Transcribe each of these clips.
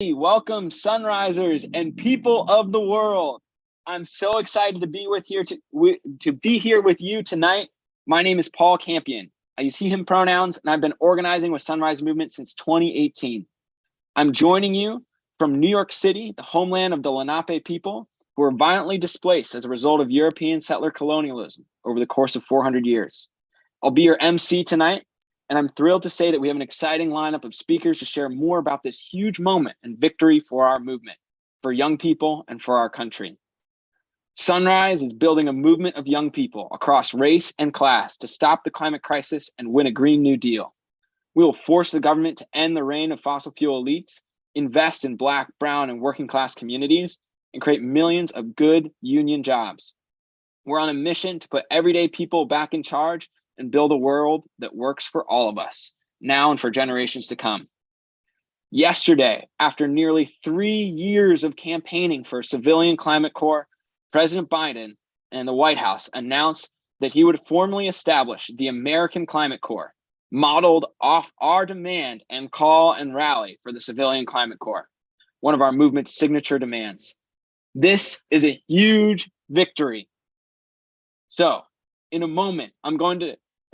Welcome, sunrisers and people of the world. I'm so excited to be here with you tonight. My name is Paul Campion. I use he, him pronouns, and I've been organizing with Sunrise Movement since 2018. I'm joining you from New York City, the homeland of the Lenape people, who were violently displaced as a result of European settler colonialism over the course of 400 years. I'll be your MC tonight, and I'm thrilled to say that we have an exciting lineup of speakers to share more about this huge moment and victory for our movement, for young people, and for our country. Sunrise is building a movement of young people across race and class to stop the climate crisis and win a Green New Deal. We will force the government to end the reign of fossil fuel elites, invest in Black, brown, and working class communities, and create millions of good union jobs. We're on a mission to put everyday people back in charge and build a world that works for all of us, now and for generations to come. Yesterday, after nearly 3 years of campaigning for a civilian climate corps, President Biden and the White House announced that he would formally establish the American Climate Corps, modeled off our demand and call and rally for the civilian climate corps, one of our movement's signature demands. This is a huge victory. So, in a moment,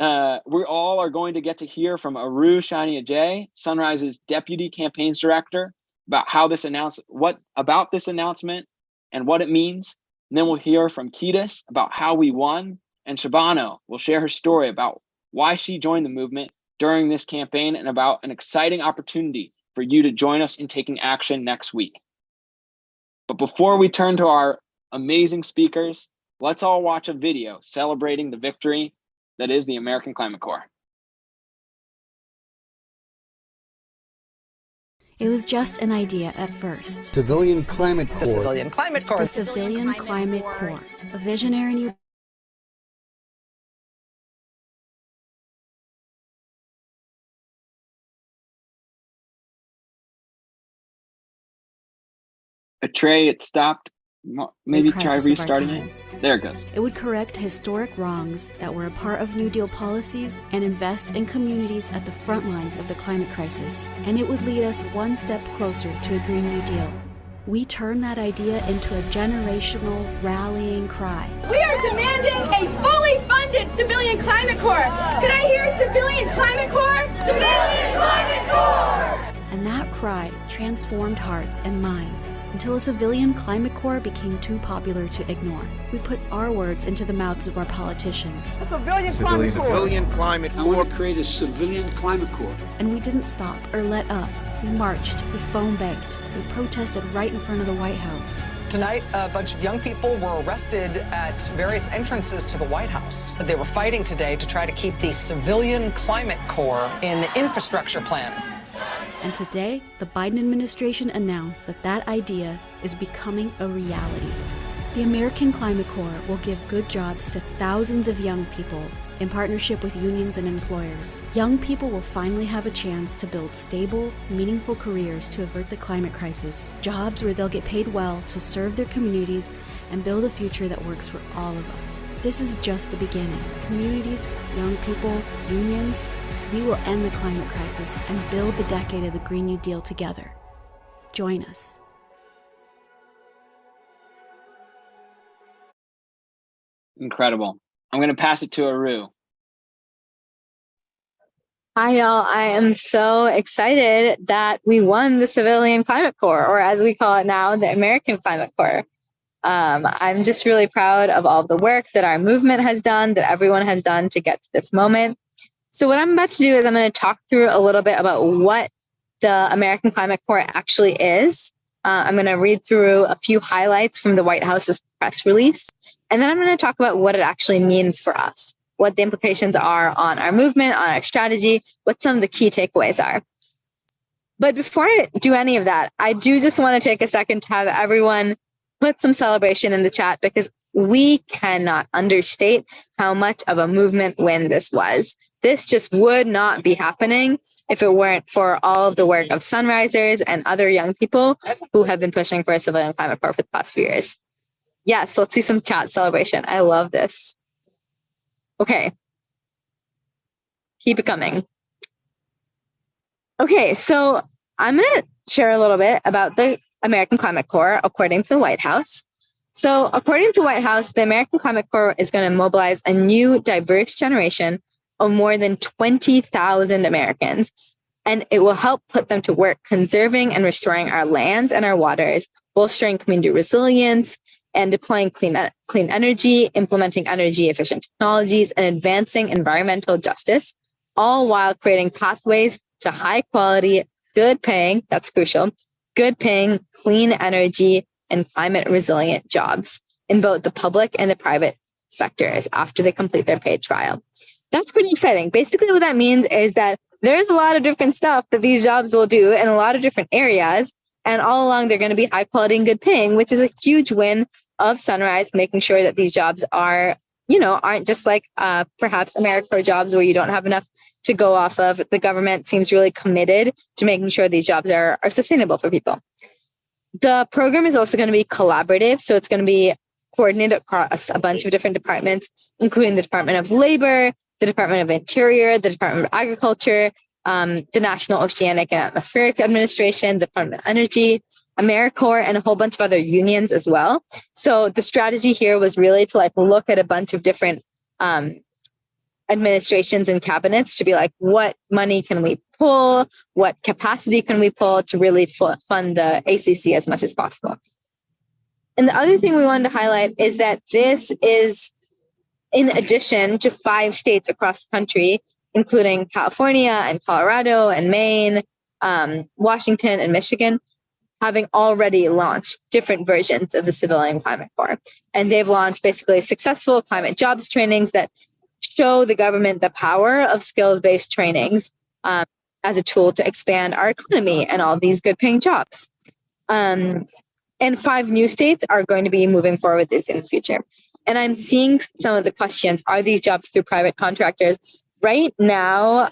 we all are going to get to hear from Aru Shani-Ajay, Sunrise's Deputy Campaigns Director, about this announcement and what it means. And then we'll hear from Ketis about how we won, and Shabano will share her story about why she joined the movement during this campaign and about an exciting opportunity for you to join us in taking action next week. But before we turn to our amazing speakers, let's all watch a video celebrating the victory that is the American Climate Corps. It was just an idea at first. Civilian Climate Corps. The Civilian Climate Corps. The Civilian Climate Corps. A visionary new Trey, it stopped. Maybe try restarting it. There it goes. It would correct historic wrongs that were a part of New Deal policies and invest in communities at the front lines of the climate crisis. And it would lead us one step closer to a Green New Deal. We turned that idea into a generational rallying cry. We are demanding a fully funded Civilian Climate Corps. Can I hear Civilian Climate Corps? Civilian Climate Corps! And that cry transformed hearts and minds until a Civilian Climate Corps became too popular to ignore. We put our words into the mouths of our politicians. A Civilian Climate Corps. I want to create a Civilian Climate Corps. And we didn't stop or let up. We marched, we phone banked, we protested right in front of the White House. Tonight, a bunch of young people were arrested at various entrances to the White House. They were fighting today to try to keep the Civilian Climate Corps in the infrastructure plan. And today, the Biden administration announced that that idea is becoming a reality. The American Climate Corps will give good jobs to thousands of young people in partnership with unions and employers. Young people will finally have a chance to build stable, meaningful careers to avert the climate crisis. Jobs where they'll get paid well to serve their communities and build a future that works for all of us. This is just the beginning. Communities, young people, unions, we will end the climate crisis and build the decade of the Green New Deal together. Join us. Incredible. I'm going to pass it to Aru. Hi, y'all. I am so excited that we won the Civilian Climate Corps, or as we call it now, the American Climate Corps. I'm just really proud of all of the work that our movement has done, that everyone has done to get to this moment. So what I'm about to do is I'm going to talk through a little bit about what the American Climate Corps actually is. I'm going to read through a few highlights from the White House's press release, and then I'm going to talk about what it actually means for us, what the implications are on our movement, on our strategy, what some of the key takeaways are. But before I do any of that, I do just want to take a second to have everyone put some celebration in the chat, because we cannot understate how much of a movement win this was. This just would not be happening if it weren't for all of the work of Sunrisers and other young people who have been pushing for a Civilian Climate Corps for the past few years. Yes, let's see some chat celebration. I love this. Okay. Keep it coming. Okay, so I'm going to share a little bit about the American Climate Corps according to the White House. So according to the White House, the American Climate Corps is going to mobilize a new diverse generation of more than 20,000 Americans, and it will help put them to work conserving and restoring our lands and our waters, bolstering community resilience, and deploying clean energy, implementing energy efficient technologies, and advancing environmental justice, all while creating pathways to high quality, good paying, that's crucial, good paying, clean energy, and climate resilient jobs in both the public and the private sectors after they complete their paid trial. That's pretty exciting. Basically, what that means is that there's a lot of different stuff that these jobs will do in a lot of different areas. And all along, they're going to be high quality and good paying, which is a huge win of Sunrise, making sure that these jobs are, aren't just like perhaps AmeriCorps jobs where you don't have enough to go off of. The government seems really committed to making sure these jobs are sustainable for people. The program is also going to be collaborative. So it's going to be coordinated across a bunch of different departments, including the Department of Labor, the Department of Interior, the Department of Agriculture, the National Oceanic and Atmospheric Administration, the Department of Energy, AmeriCorps, and a whole bunch of other unions as well. So the strategy here was really to look at a bunch of different administrations and cabinets to be like, what money can we pull? What capacity can we pull to really fund the ACC as much as possible? And the other thing we wanted to highlight is that this is in addition to 5 states across the country, including California and Colorado and Maine, Washington and Michigan, having already launched different versions of the Civilian Climate Corps. And they've launched basically successful climate jobs trainings that show the government the power of skills-based trainings as a tool to expand our economy and all these good-paying jobs. And 5 new states are going to be moving forward with this in the future. And I'm seeing some of the questions. Are these jobs through private contractors? Right now,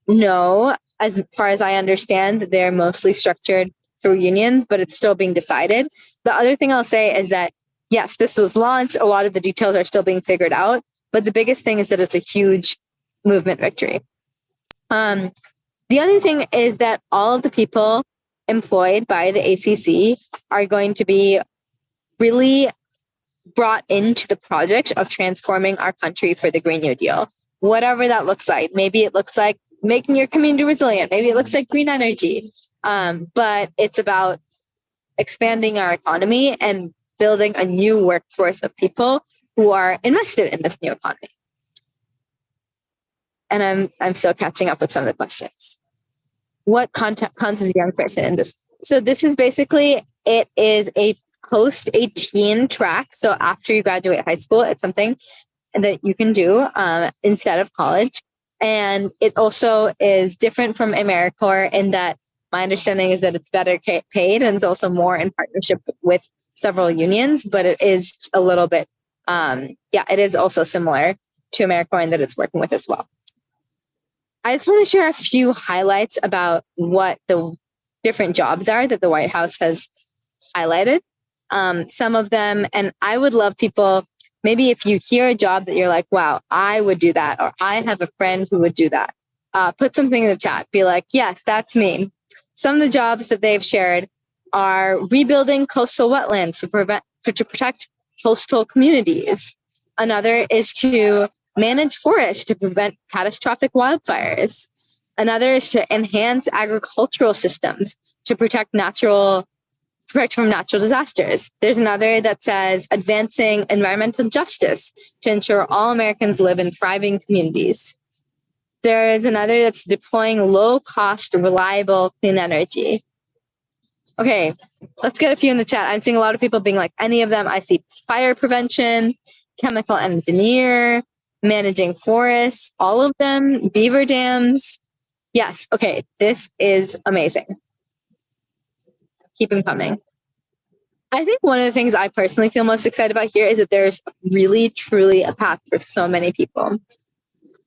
no. As far as I understand, they're mostly structured through unions, but it's still being decided. The other thing I'll say is that, yes, this was launched. A lot of the details are still being figured out. But the biggest thing is that it's a huge movement victory. The other thing is that all of the people employed by the ACC are going to be really brought into the project of transforming our country for the Green New Deal, whatever that looks like. Maybe it looks like making your community resilient. Maybe it looks like green energy. But it's about expanding our economy and building a new workforce of people who are invested in this new economy. And I'm still catching up with some of the questions. What counts as a young person in this? So this is basically, it is a post-18 track. So after you graduate high school, it's something that you can do instead of college. And it also is different from AmeriCorps in that my understanding is that it's better paid and it's also more in partnership with several unions, but it is a little bit, it is also similar to AmeriCorps in that it's working with as well. I just want to share a few highlights about what the different jobs are that the White House has highlighted. Some of them, and I would love people, maybe if you hear a job that you're like, wow, I would do that, or I have a friend who would do that, put something in the chat. Be like, yes, that's me. Some of the jobs that they've shared are rebuilding coastal wetlands to protect coastal communities. Another is to manage forests to prevent catastrophic wildfires. Another is to enhance agricultural systems to protect from natural disasters. There's another that says advancing environmental justice to ensure all Americans live in thriving communities. There is another that's deploying low-cost, reliable, clean energy. Okay, let's get a few in the chat. I'm seeing a lot of people being like, any of them. I see fire prevention, chemical engineer, managing forests, all of them, beaver dams. Yes, okay, this is amazing. Keep them coming. I think one of the things I personally feel most excited about here is that there's really, truly a path for so many people.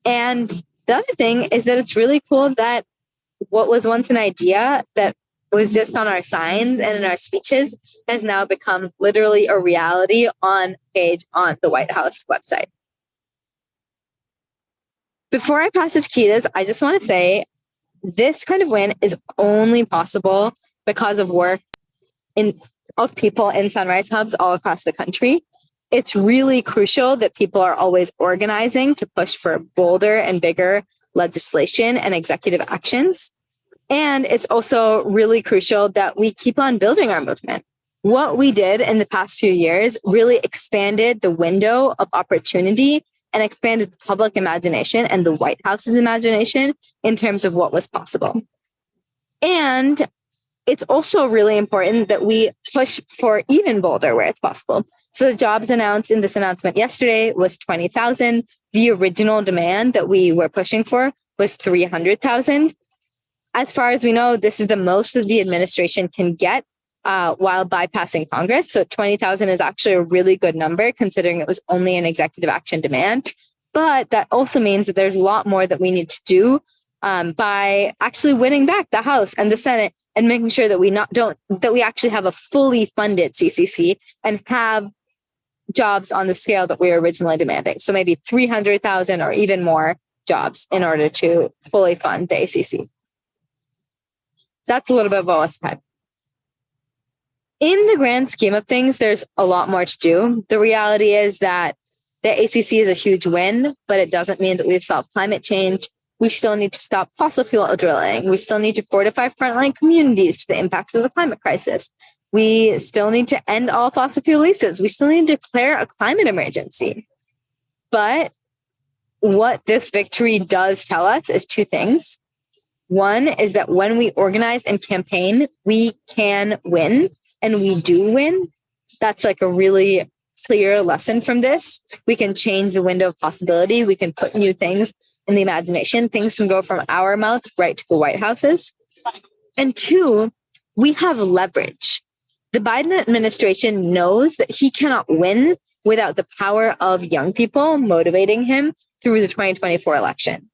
And the other thing is that it's really cool that what was once an idea that was just on our signs and in our speeches has now become literally a reality on page on the White House website. Before I pass it to Ketis, I just want to say this kind of win is only possible because of work of people in Sunrise Hubs all across the country. It's really crucial that people are always organizing to push for bolder and bigger legislation and executive actions. And it's also really crucial that we keep on building our movement. What we did in the past few years really expanded the window of opportunity and expanded the public imagination and the White House's imagination in terms of what was possible. And it's also really important that we push for even bolder where it's possible. So the jobs announced in this announcement yesterday was 20,000. The original demand that we were pushing for was 300,000. As far as we know, this is the most that the administration can get while bypassing Congress. So 20,000 is actually a really good number considering it was only an executive action demand. But that also means that there's a lot more that we need to do by actually winning back the House and the Senate and making sure that we actually have a fully funded CCC and have jobs on the scale that we were originally demanding. So maybe 300,000 or even more jobs in order to fully fund the ACC. That's a little bit of what's ahead. In the grand scheme of things, there's a lot more to do. The reality is that the ACC is a huge win, but it doesn't mean that we've solved climate change. We still need to stop fossil fuel drilling. We still need to fortify frontline communities to the impacts of the climate crisis. We still need to end all fossil fuel leases. We still need to declare a climate emergency. But what this victory does tell us is two things. One is that when we organize and campaign, we can win, and we do win. That's like a really clear lesson from this. We can change the window of possibility. We can put new things in the imagination. Things can go from our mouths right to the White House's. And two, we have leverage. The Biden administration knows that he cannot win without the power of young people motivating him through the 2024 election.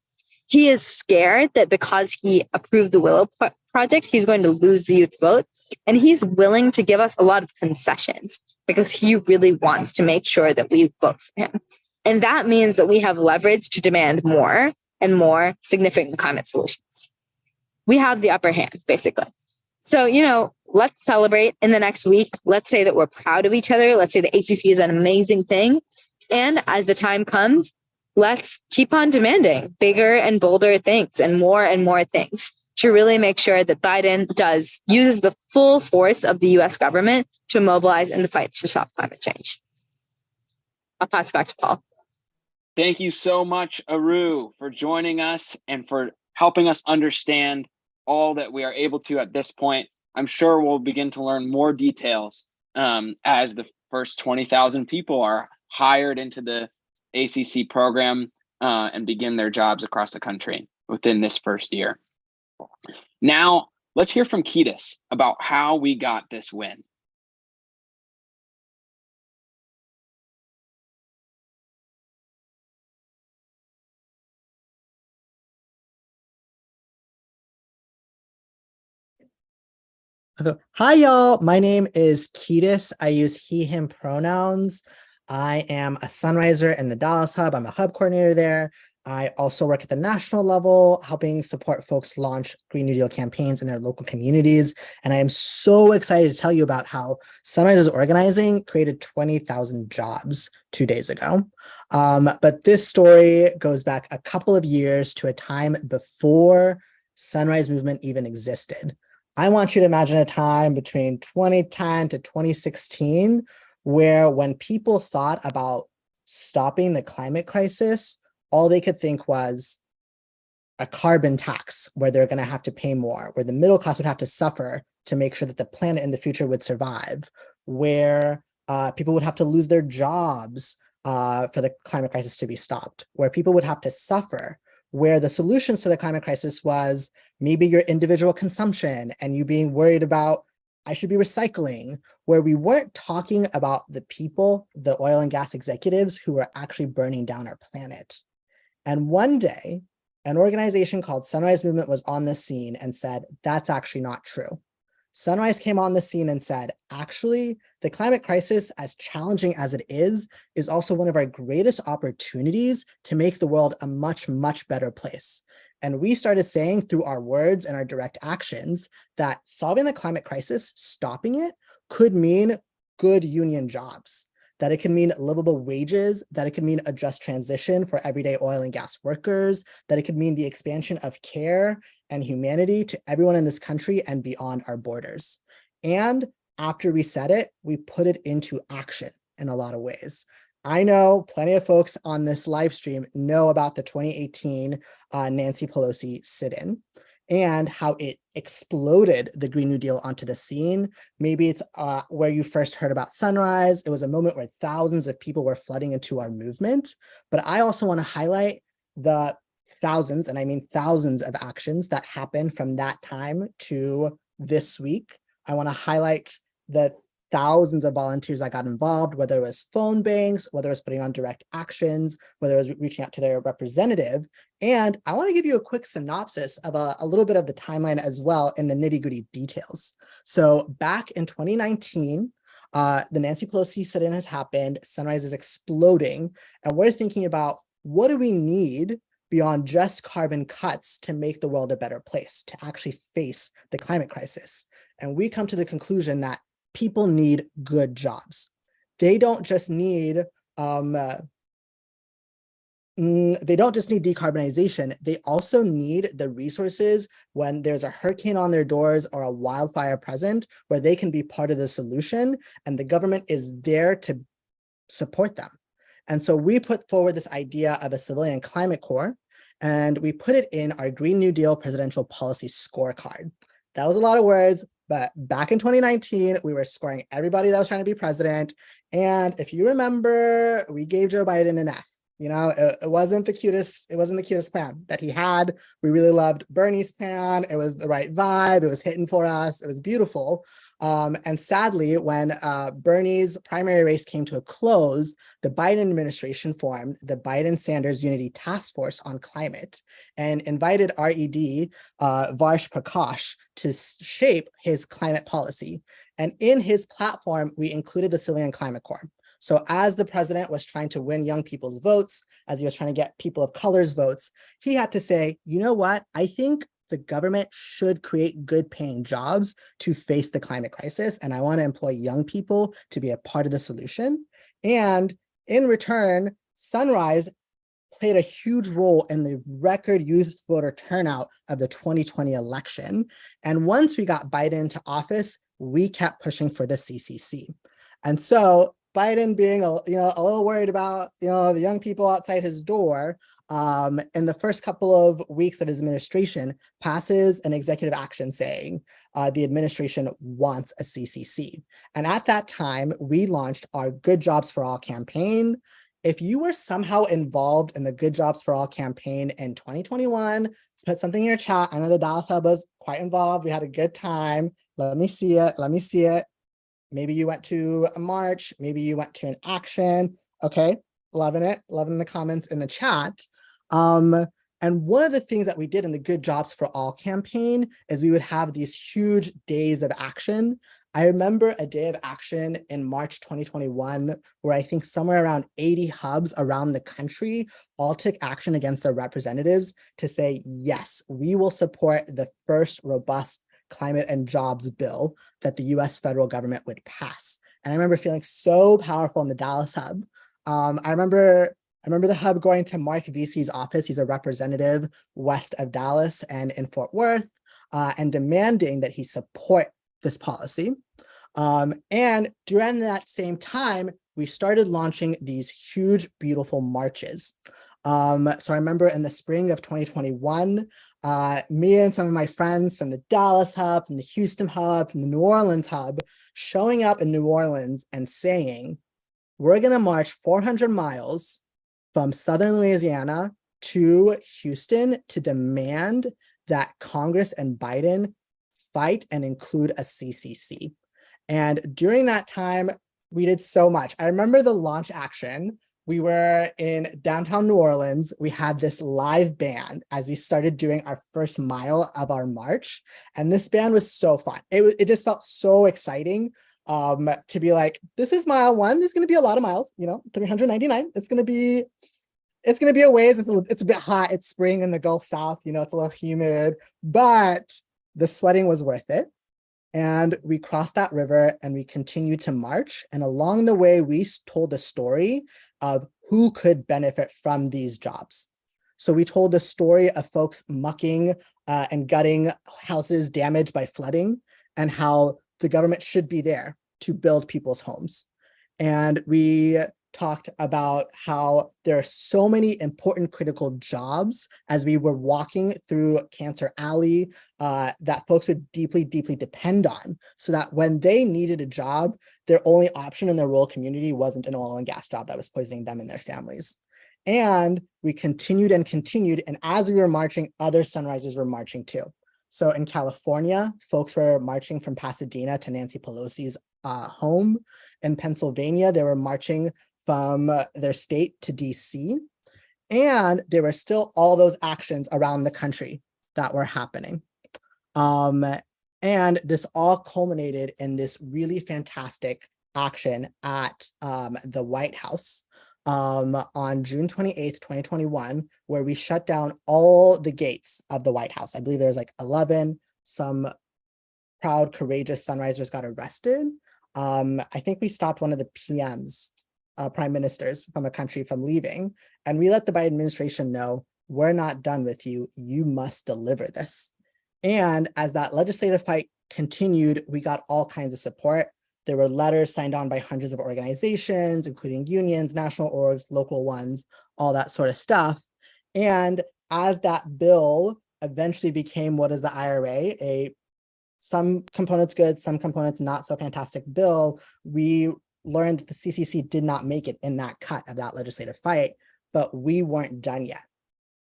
He is scared that because he approved the Willow Project, he's going to lose the youth vote. And he's willing to give us a lot of concessions because he really wants to make sure that we vote for him. And that means that we have leverage to demand more and more significant climate solutions. We have the upper hand, basically. So, let's celebrate in the next week. Let's say that we're proud of each other. Let's say the ACC is an amazing thing. And as the time comes, let's keep on demanding bigger and bolder things and more things to really make sure that Biden uses the full force of the US government to mobilize in the fight to stop climate change. I'll pass it back to Paul. Thank you so much, Aru, for joining us and for helping us understand all that we are able to at this point. I'm sure we'll begin to learn more details as the first 20,000 people are hired into the ACC program and begin their jobs across the country within this first year. Now, let's hear from Ketis about how we got this win. Okay. Hi, y'all. My name is Ketis. I use he, him pronouns. I am a Sunriser in the Dallas Hub. I'm a hub coordinator there. I also work at the national level, helping support folks launch Green New Deal campaigns in their local communities. And I am so excited to tell you about how Sunrise's organizing created 20,000 jobs 2 days ago. But this story goes back a couple of years to a time before Sunrise Movement even existed. I want you to imagine a time between 2010 to 2016 where when people thought about stopping the climate crisis, all they could think was a carbon tax where they're going to have to pay more, where the middle class would have to suffer to make sure that the planet in the future would survive, where people would have to lose their jobs for the climate crisis to be stopped, where people would have to suffer, where the solutions to the climate crisis was maybe your individual consumption and you being worried about, I should be recycling, where we weren't talking about the people, the oil and gas executives who were actually burning down our planet. And one day, an organization called Sunrise Movement was on the scene and said, that's actually not true. Sunrise came on the scene and said, actually, the climate crisis, as challenging as it is also one of our greatest opportunities to make the world a much, much better place. And we started saying through our words and our direct actions that solving the climate crisis, stopping it, could mean good union jobs, that it can mean livable wages, that it could mean a just transition for everyday oil and gas workers, that it could mean the expansion of care and humanity to everyone in this country and beyond our borders. And after we said it, we put it into action in a lot of ways. I know plenty of folks on this live stream know about the 2018 Nancy Pelosi sit-in and how it exploded the Green New Deal onto the scene. Maybe it's where you first heard about Sunrise. It was a moment where thousands of people were flooding into our movement. But I also want to highlight the thousands, and I mean thousands of actions that happened from that time to this week. I want to highlight the thousands of volunteers that got involved, whether it was phone banks, whether it was putting on direct actions, whether it was reaching out to their representative. And I want to give you a quick synopsis of a little bit of the timeline as well in the nitty-gritty details. So back in 2019, the Nancy Pelosi sit-in has happened, Sunrise is exploding, and we're thinking about what do we need beyond just carbon cuts to make the world a better place, to actually face the climate crisis. And we come to the conclusion that people need good jobs. They don't just need decarbonization. They also need the resources when there's a hurricane on their doors or a wildfire present, where they can be part of the solution and the government is there to support them. And so we put forward this idea of a civilian climate corps, and we put it in our Green New Deal presidential policy scorecard. That was a lot of words, but back in 2019, we were scoring everybody that was trying to be president. And if you remember, we gave Joe Biden an F. You know, it wasn't the cutest plan that he had. We really loved Bernie's plan. It was the right vibe. It was hitting for us. It was beautiful. And sadly, when Bernie's primary race came to a close, the Biden administration formed the Biden-Sanders Unity Task Force on Climate and invited RED, Varsh Prakash, to shape his climate policy. And in his platform, we included the Civilian Climate Corps. So as the president was trying to win young people's votes, as he was trying to get people of color's votes, he had to say, you know what, I think the government should create good paying jobs to face the climate crisis. And I want to employ young people to be a part of the solution. And in return, Sunrise played a huge role in the record youth voter turnout of the 2020 election. And once we got Biden into office, we kept pushing for the CCC. And so Biden being a little worried about the young people outside his door, in the first couple of weeks of his administration, passes an executive action saying the administration wants a CCC. And at that time, we launched our Good Jobs for All campaign. If you were somehow involved in the Good Jobs for All campaign in 2021, put something in your chat. I know the Dallas Hub was quite involved. We had a good time. Let me see it. Let me see it. Maybe you went to a march. Maybe you went to an action. Okay, loving it. Loving the comments in the chat. And one of the things that we did in the Good Jobs for All campaign is we would have these huge days of action. I remember a day of action in March 2021, where I think somewhere around 80 hubs around the country all took action against their representatives to say, yes, we will support the first robust climate and jobs bill that the US federal government would pass. And I remember feeling so powerful in the Dallas Hub. I remember the hub going to Mark Vesey's office. He's a representative west of Dallas and in Fort Worth, and demanding that he support this policy. And during that same time, we started launching these huge, beautiful marches. So I remember in the spring of 2021, me and some of my friends from the Dallas Hub, from the Houston Hub, from the New Orleans Hub, showing up in New Orleans and saying, we're gonna march 400 miles from Southern Louisiana to Houston to demand that Congress and Biden fight and include a CCC. And during that time, we did so much. I remember the launch action. We were in downtown New Orleans. We had this live band as we started doing our first mile of our march. And this band was so fun. It just felt so exciting to be like, this is mile one. There's going to be a lot of miles, 399. It's going to be it's going to be a ways. It's a bit hot. It's spring in the Gulf South. You know, it's a little humid, but the sweating was worth it. And we crossed that river and we continued to march. And along the way, we told the story of who could benefit from these jobs. So we told the story of folks mucking and gutting houses damaged by flooding and how the government should be there to build people's homes. And we talked about how there are so many important critical jobs as we were walking through Cancer Alley that folks would deeply, deeply depend on, so that when they needed a job, their only option in their rural community wasn't an oil and gas job that was poisoning them and their families. And we continued and continued. And as we were marching, other sunrisers were marching too. So in California, folks were marching from Pasadena to Nancy Pelosi's home. In Pennsylvania, they were marching from their state to DC. And there were still all those actions around the country that were happening. And this all culminated in this really fantastic action at the White House on June 28th, 2021, where we shut down all the gates of the White House. I believe there's like 11, some proud, courageous sunrisers got arrested. I think we stopped one of the PMs, prime ministers from a country from leaving, and we let the Biden administration know, we're not done with you. You must deliver this. And as that legislative fight continued, we got all kinds of support. There were letters signed on by hundreds of organizations, including unions, national orgs, local ones, all that sort of stuff. And as that bill eventually became what is the IRA, some components good, some components not so fantastic bill, we learned that the CCC did not make it in that cut of that legislative fight, but we weren't done yet.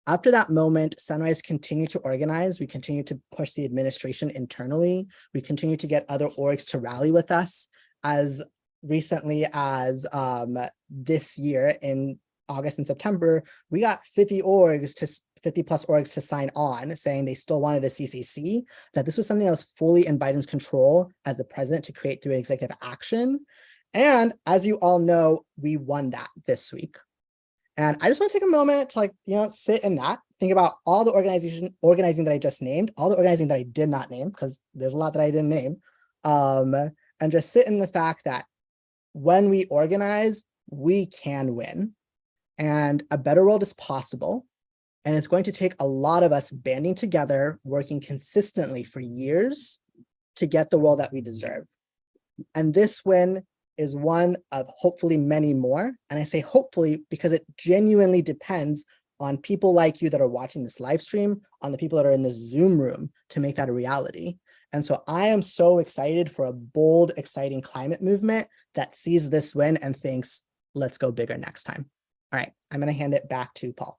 After that moment, Sunrise continued to organize. We continued to push the administration internally. We continued to get other orgs to rally with us. As recently as this year in August and September, we got 50 plus orgs to sign on saying they still wanted a CCC, that this was something that was fully in Biden's control as the president to create through executive action. And as you all know, we won that this week. And I just want to take a moment to sit in that, think about all the organizing that I just named, all the organizing that I did not name, because there's a lot that I didn't name, and just sit in the fact that when we organize, we can win, and a better world is possible. And it's going to take a lot of us banding together, working consistently for years to get the world that we deserve. And this win is one of hopefully many more. And I say hopefully because it genuinely depends on people like you that are watching this live stream, on the people that are in this Zoom room to make that a reality. And so I am so excited for a bold, exciting climate movement that sees this win and thinks, let's go bigger next time. All right, I'm going to hand it back to Paul.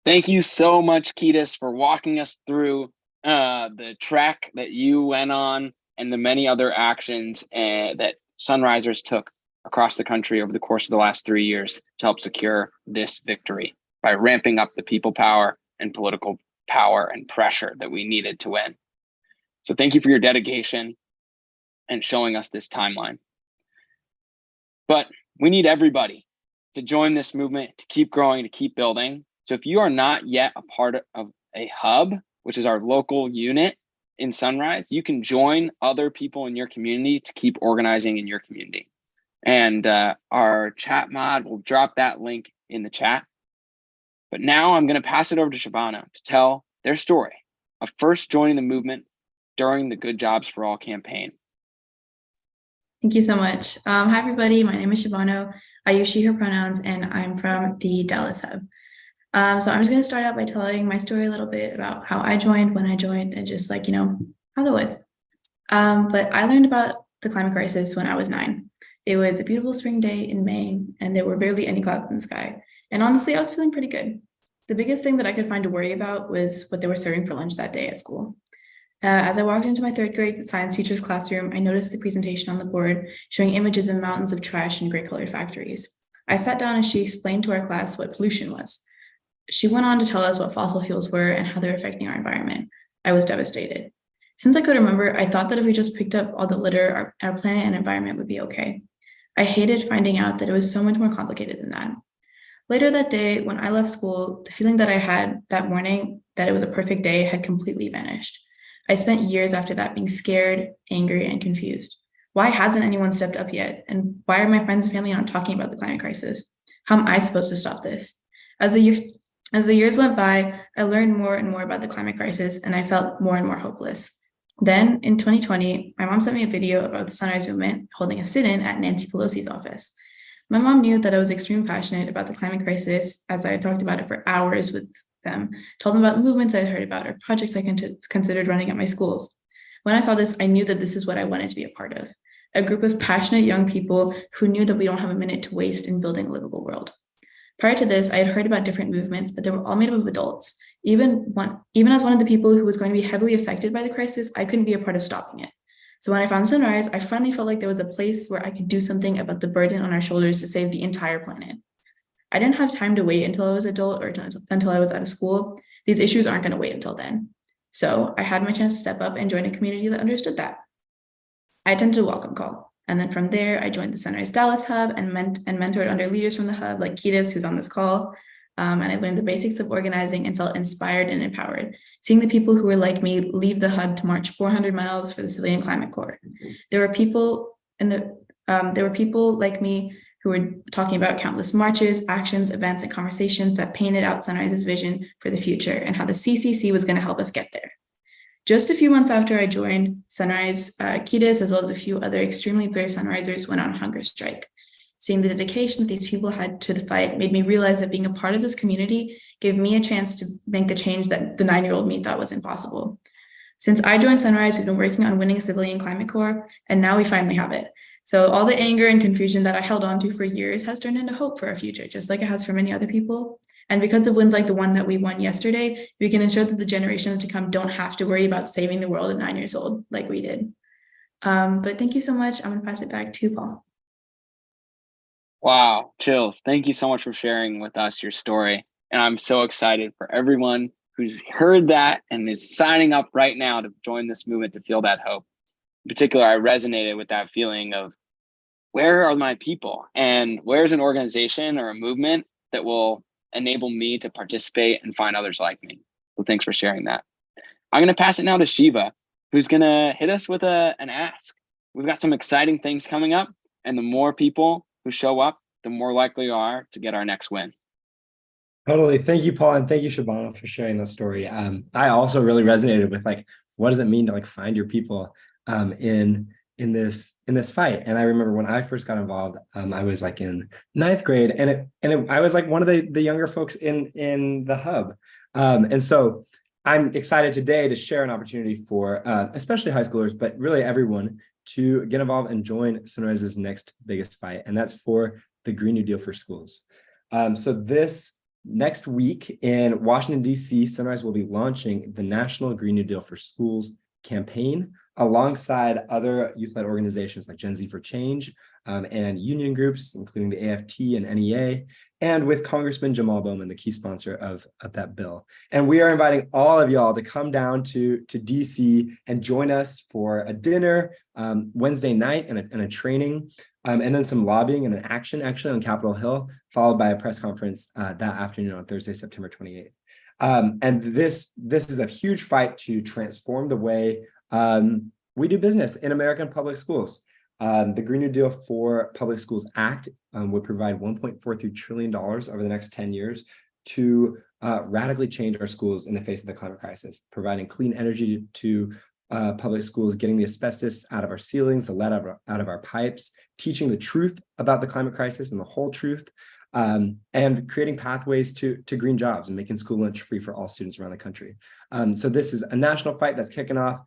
Thank you so much, Ketis, for walking us through the trek that you went on and the many other actions that Sunrisers took across the country over the course of the last 3 years to help secure this victory by ramping up the people power and political power and pressure that we needed to win. So thank you for your dedication and showing us this timeline. But we need everybody to join this movement, to keep growing, to keep building. So if you are not yet a part of a hub, which is our local unit in Sunrise, you can join other people in your community to keep organizing in your community. And our chat mod will drop that link in the chat. But now I'm going to pass it over to Shabana to tell their story of first joining the movement during the Good Jobs for All campaign. Thank you so much. Hi, everybody. My name is Shabana. I use she, her pronouns, and I'm from the Dallas Hub. So I'm just going to start out by telling my story a little bit about how I joined, when I joined, and just how that was. But I learned about the climate crisis when I was 9. It was a beautiful spring day in May, and there were barely any clouds in the sky. And honestly, I was feeling pretty good. The biggest thing that I could find to worry about was what they were serving for lunch that day at school. As I walked into my 3rd grade science teacher's classroom, I noticed the presentation on the board showing images of mountains of trash and gray-colored factories. I sat down and she explained to our class what pollution was. She went on to tell us what fossil fuels were and how they're affecting our environment. I was devastated. Since I could remember, I thought that if we just picked up all the litter, our planet and environment would be okay. I hated finding out that it was so much more complicated than that. Later that day, when I left school, the feeling that I had that morning that it was a perfect day had completely vanished. I spent years after that being scared, angry, and confused. Why hasn't anyone stepped up yet? And why are my friends and family not talking about the climate crisis? How am I supposed to stop this? As the years went by, I learned more and more about the climate crisis, and I felt more and more hopeless. Then, in 2020, my mom sent me a video about the Sunrise Movement holding a sit-in at Nancy Pelosi's office. My mom knew that I was extremely passionate about the climate crisis, as I had talked about it for hours with them, told them about movements I had heard about or projects I considered running at my schools. When I saw this, I knew that this is what I wanted to be a part of, a group of passionate young people who knew that we don't have a minute to waste in building a livable world. Prior to this, I had heard about different movements, but they were all made up of adults. Even as one of the people who was going to be heavily affected by the crisis, I couldn't be a part of stopping it. So when I found Sunrise, I finally felt like there was a place where I could do something about the burden on our shoulders to save the entire planet. I didn't have time to wait until I was adult or until I was out of school. These issues aren't going to wait until then. So I had my chance to step up and join a community that understood that. I attended a welcome call. And then from there, I joined the Sunrise Dallas Hub and mentored under leaders from the Hub like Kiedis, who's on this call. And I learned the basics of organizing and felt inspired and empowered, seeing the people who were like me leave the Hub to march 400 miles for the Civilian Climate Corps. There were people like me who were talking about countless marches, actions, events, and conversations that painted out Sunrise's vision for the future and how the CCC was going to help us get there. Just a few months after I joined Sunrise, Kiedis, as well as a few other extremely brave Sunrisers, went on a hunger strike. Seeing the dedication that these people had to the fight made me realize that being a part of this community gave me a chance to make the change that the 9-year-old me thought was impossible. Since I joined Sunrise, we've been working on winning a Civilian Climate Corps, and now we finally have it. So all the anger and confusion that I held on to for years has turned into hope for our future, just like it has for many other people. And because of wins like the one that we won yesterday, we can ensure that the generations to come don't have to worry about saving the world at 9 years old like we did. But thank you so much. I'm going to pass it back to Paul. Wow, chills. Thank you so much for sharing with us your story. And I'm so excited for everyone who's heard that and is signing up right now to join this movement to feel that hope. In particular, I resonated with that feeling of where are my people and where's an organization or a movement that will enable me to participate and find others like me. So thanks for sharing that. I'm going to pass it now to Shiva, who's going to hit us with an ask. We've got some exciting things coming up, and the more people who show up, the more likely you are to get our next win. Totally. Thank you, Paul. And thank you, Shabana, for sharing that story. I also really resonated with what does it mean to find your people in this fight. And I remember when I first got involved, I was in 9th grade, and I was one of the younger folks in the Hub. And so I'm excited today to share an opportunity for especially high schoolers, but really everyone, to get involved and join Sunrise's next biggest fight, and that's for the Green New Deal for schools. So this next week in Washington, D.C., Sunrise will be launching the National Green New Deal for Schools campaign alongside other youth-led organizations like Gen Z for Change and union groups, including the AFT and NEA, and with Congressman Jamal Bowman, the key sponsor of that bill. And we are inviting all of y'all to come down to DC and join us for a dinner Wednesday night and a training, and then some lobbying and an action actually on Capitol Hill, followed by a press conference that afternoon on Thursday, September 28th. And this is a huge fight to transform the way we do business in American public schools. The Green New Deal for Public Schools Act would provide $1.43 trillion over the next 10 years to radically change our schools in the face of the climate crisis, providing clean energy to public schools, getting the asbestos out of our ceilings, the lead out of our pipes, teaching the truth about the climate crisis and the whole truth, and creating pathways to green jobs and making school lunch free for all students around the country. So this is a national fight that's kicking off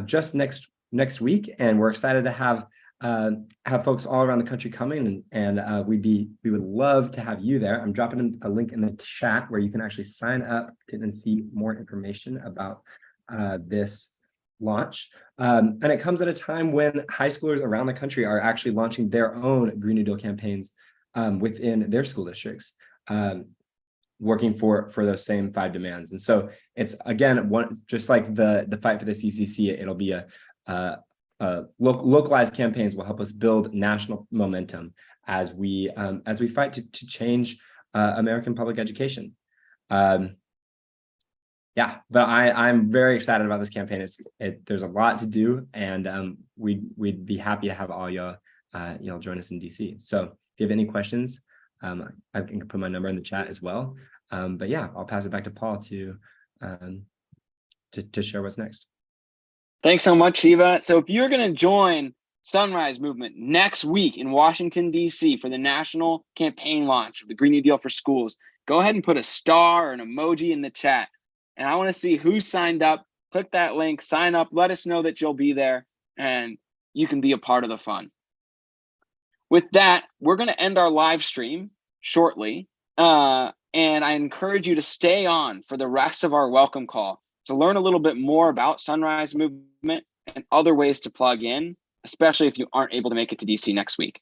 just next week, and we're excited to have folks all around the country coming, and we would love to have you there. I'm dropping a link in the chat where you can actually sign up and see more information about this launch. And it comes at a time when high schoolers around the country are actually launching their own Green New Deal campaigns within their school districts, working for those same 5 demands. And so it's, again, just like the fight for the CCC, it'll be localized campaigns will help us build national momentum as we fight to change American public education. Yeah, but I'm very excited about this campaign. There's a lot to do, and we'd be happy to have all y'all join us in DC. So if you have any questions, I can put my number in the chat as well. But yeah, I'll pass it back to Paul to share what's next. Thanks so much, Shiva. So if you're going to join Sunrise Movement next week in Washington, D.C. for the national campaign launch of the Green New Deal for Schools, go ahead and put a star or an emoji in the chat. And I want to see who signed up. Click that link, sign up, let us know that you'll be there, and you can be a part of the fun. With that, we're going to end our live stream shortly. And I encourage you to stay on for the rest of our welcome call to learn a little bit more about Sunrise Movement and other ways to plug in, especially if you aren't able to make it to DC next week.